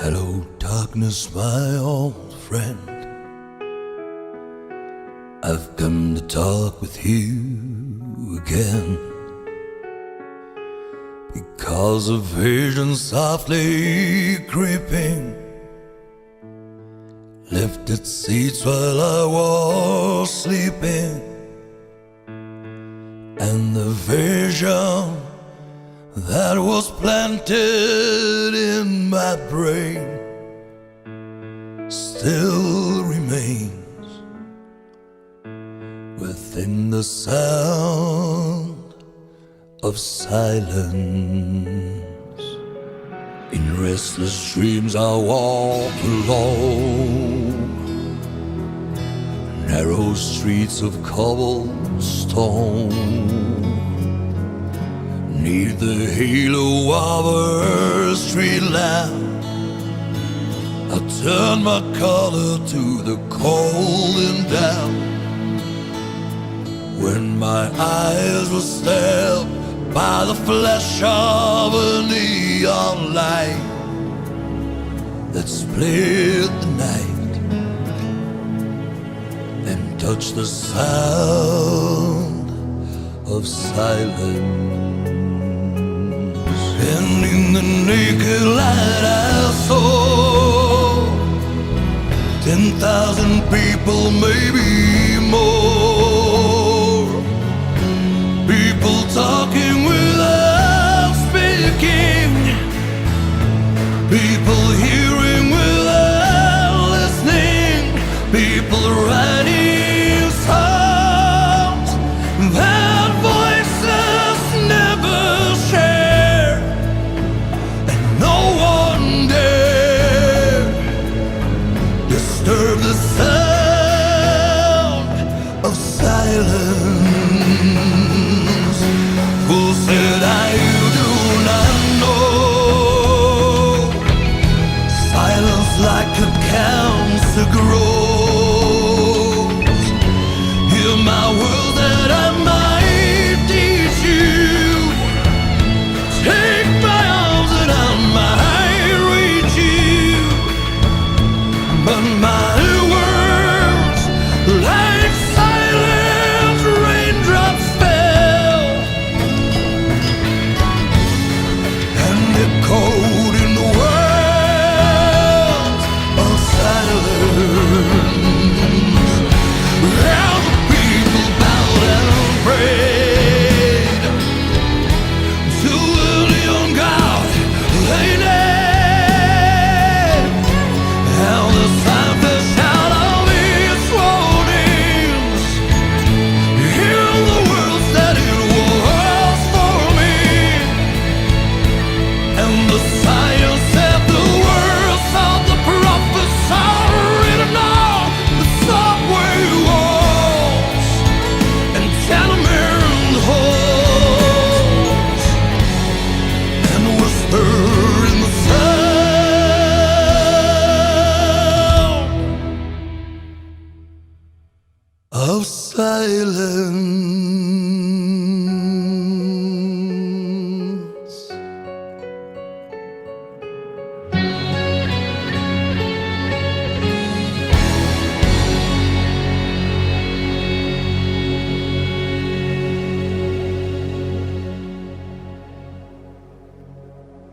Hello, darkness, my old friend. I've come to talk with you again, because a vision softly creeping left its seats while I was sleeping, and the vision that was planted in my brain still remains within the sound of silence. In restless dreams I walk alone, narrow streets of cobblestone, neath the halo of a street lamp. I turn my collar to the cold and damp, when my eyes were stabbed by the flash of a neon light that split the night and touched the sound of silence. And in the naked light I saw 10,000 people, maybe more, people talking without speaking, people hearing without listening, people writing songs that voices never share, and no one dare disturb the sound of silence. Who said I do not know? Silence like a cancer grows. Hear my words that I might teach you. Take my arms that I might reach you. But my words, like silent raindrops, fell and echoed in the world of silence. All the people bowed and prayed to a neon god they named, and the sun flashed out of its warnings in the words that it was for me. And the science said the words of the prophets are written on the subway walls and tenement halls, and whisper in the sound of silence.